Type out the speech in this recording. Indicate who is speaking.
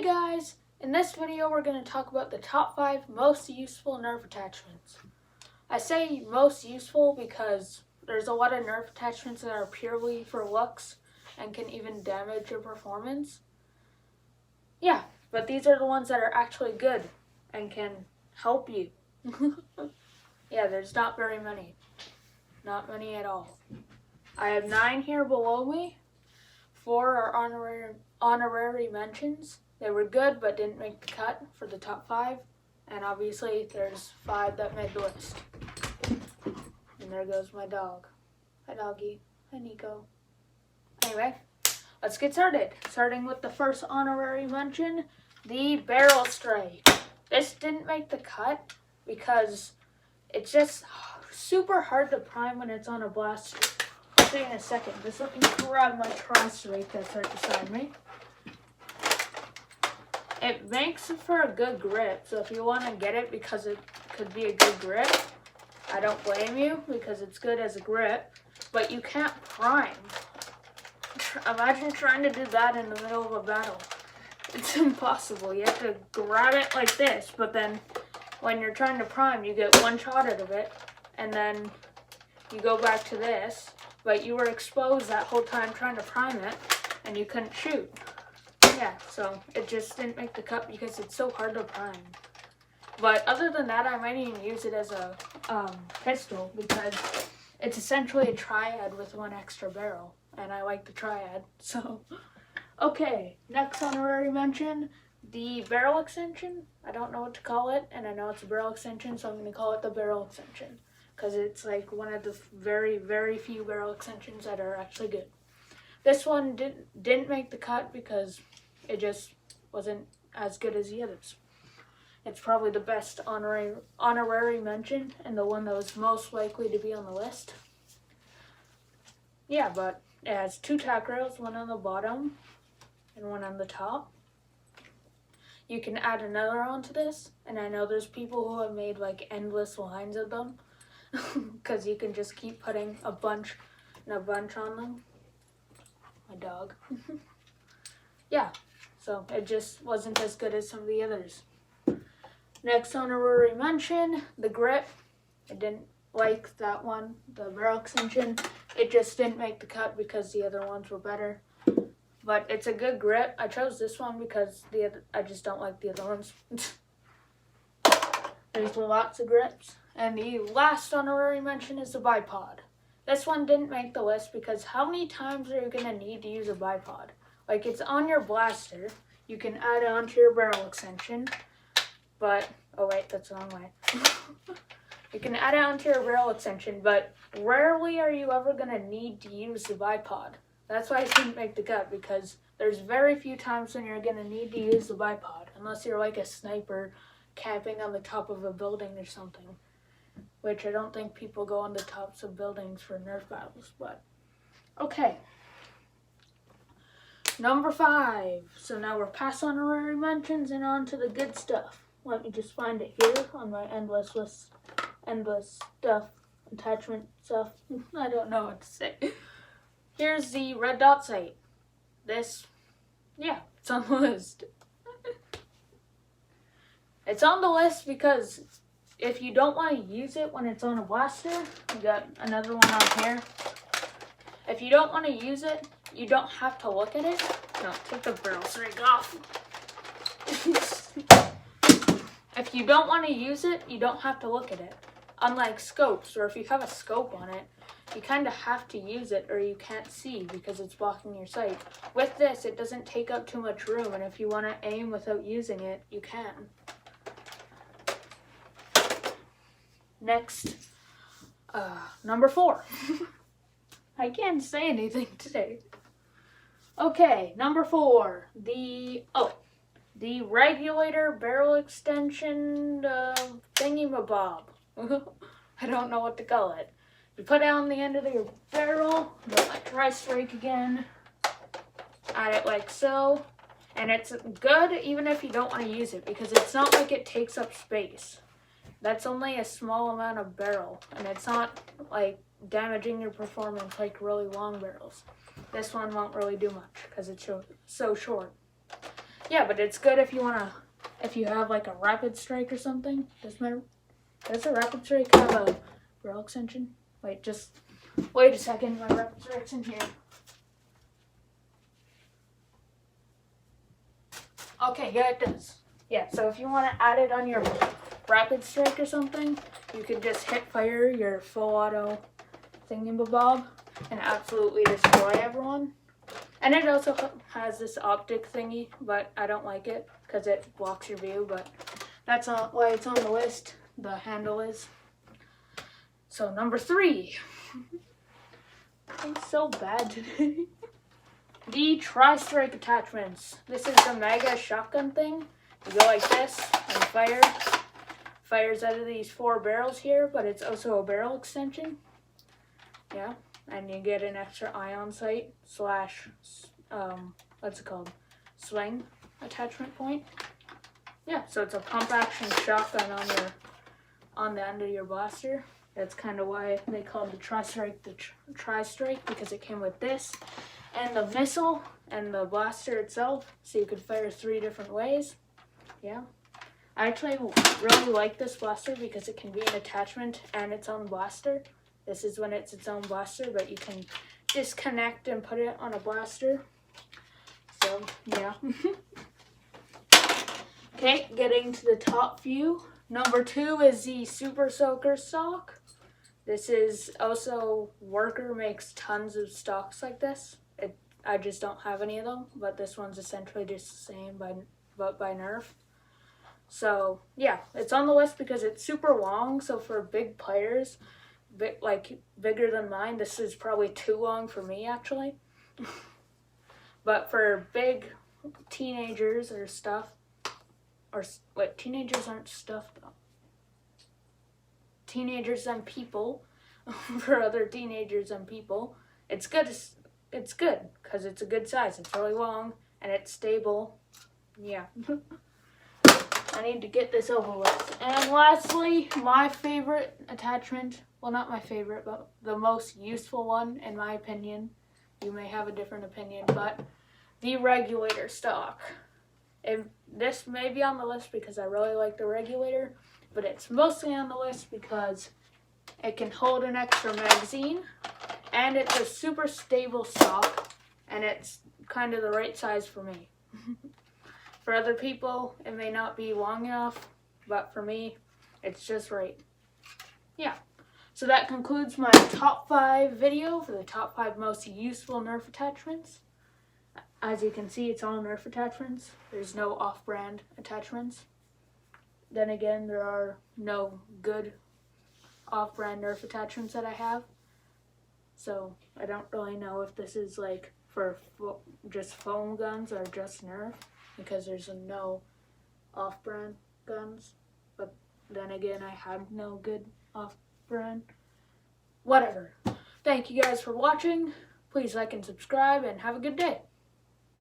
Speaker 1: guys, in this video we're going to talk about the top 5 most useful Nerf attachments. I say most useful because there's a lot of Nerf attachments that are purely for looks and can even damage your performance. Yeah, but these are the ones that are actually good and can help you. Yeah, there's not very many. Not many at all. I have 9 here below me. 4 are honorary mentions. They were good but didn't make the cut for the top 5. And obviously there's 5 that made the list. And there goes my dog. Hi doggy. Hi Nico. Anyway, let's get started. Starting with the first honorary mention, the barrel stray. This didn't make the cut because it's just super hard to prime when it's on a blaster. I'll see you in a second. Just let me grab my cross rake that's right beside me. It makes for a good grip, so if you want to get it because it could be a good grip, I don't blame you because it's good as a grip, but you can't prime. Imagine trying to do that in the middle of a battle. It's impossible. You have to grab it like this, but then when you're trying to prime, you get one shot out of it, and then you go back to this, but you were exposed that whole time trying to prime it, and you couldn't shoot. Yeah, so it just didn't make the cut because it's so hard to prime. But other than that, I might even use it as a pistol because it's essentially a triad with 1 extra barrel, and I like the triad, so. Okay, next honorary mention, the barrel extension. I don't know what to call it, and I know it's a barrel extension, so I'm going to call it the barrel extension because it's like one of the very, very few barrel extensions that are actually good. This one didn't make the cut because it just wasn't as good as the others. It's probably the best honorary mention and the one that was most likely to be on the list. Yeah, but it has 2 tack rails, 1 on the bottom and 1 on the top. You can add another onto this, and I know there's people who have made like endless lines of them because you can just keep putting a bunch on them. My dog. Yeah, so it just wasn't as good as some of the others. Next honorary mention, the grip. I didn't like that one, the barrel extension. It just didn't make the cut because the other ones were better. But it's a good grip. I chose this one because I just don't like the other ones. There's lots of grips. And the last honorary mention is the bipod. This one didn't make the list because how many times are you going to need to use a bipod? Like, it's on your blaster. You can add it onto your barrel extension. But, oh wait, that's the wrong way. You can add it onto your barrel extension, but rarely are you ever going to need to use the bipod. That's why I didn't make the cut, because there's very few times when you're going to need to use the bipod, unless you're like a sniper camping on the top of a building or something. Which I don't think people go on the tops of buildings for Nerf battles, but okay. Number 5. So now we're past honorary mentions and on to the good stuff. Let me just find it here on my endless list. Endless stuff. Attachment stuff. I don't know what to say. Here's the red dot sight. This, yeah, it's on the list. It's on the list because if you don't want to use it when it's on a blaster, we got another one on here. If you don't want to use it, you don't have to look at it. No, take the barrel string off. If you don't want to use it, you don't have to look at it. Unlike scopes, or if you have a scope on it, you kind of have to use it or you can't see because it's blocking your sight. With this, it doesn't take up too much room, and if you want to aim without using it, you can. Next, number 4. I can't say anything today. Okay, number 4, the regulator barrel extension thingy-mabob. I don't know what to call it. You put it on the end of your barrel, get my rice rake again, add it like so, and it's good even if you don't want to use it because it's not like it takes up space. That's only a small amount of barrel, and it's not like damaging your performance like really long barrels. This one won't really do much because it's so short. Yeah, but it's good if you have like a rapid strike or something. Does a rapid strike have a barrel extension? Wait a second, my rapid strike's in here. Okay, yeah, it does. Yeah, so if you want to add it on your rapid strike or something, you could just hit fire your full auto thingamabob and absolutely destroy everyone. And it also has this optic thingy, but I don't like it because it blocks your view, but that's why it's on the list. The handle is. So number 3. I'm so bad today. The Tri-Strike attachments. This is the mega shotgun thing. You go like this and fires out of these 4 barrels here, but it's also a barrel extension. Yeah, and you get an extra ion sight / what's it called? Swing attachment point. Yeah, so it's a pump action shotgun on the end of your blaster. That's kind of why they called the Tri-Strike because it came with this and the missile and the blaster itself, so you could fire 3 different ways. Yeah. I actually really like this blaster because it can be an attachment and its own blaster. This is when it's its own blaster, but you can disconnect and put it on a blaster. So, yeah. Okay, getting to the top few. Number 2 is the Super Soaker stock. This is also, Worker makes tons of stocks like this. I just don't have any of them, but this one's essentially just the same, but by Nerf. So, yeah, it's on the list because it's super long, so for big players, bigger than mine, this is probably too long for me, actually. But for big teenagers or stuff, teenagers aren't stuff, though. Teenagers and people, for other teenagers and people, it's good because it's a good size. It's really long and it's stable. Yeah. I need to get this over with. And lastly, my favorite attachment, well, not my favorite, but the most useful one in my opinion. You may have a different opinion, but the regulator stock. This may be on the list because I really like the regulator, but it's mostly on the list because it can hold an extra magazine, and it's a super stable stock, and it's kind of the right size for me. For other people, it may not be long enough, but for me, it's just right. Yeah. So that concludes my top 5 video for the top 5 most useful Nerf attachments. As you can see, it's all Nerf attachments. There's no off-brand attachments. Then again, there are no good off-brand Nerf attachments that I have. So I don't really know if this is like for just foam guns or just Nerf, because there's no off-brand guns. But then again, I have no good off-brand. Whatever. Thank you guys for watching. Please like and subscribe and have a good day.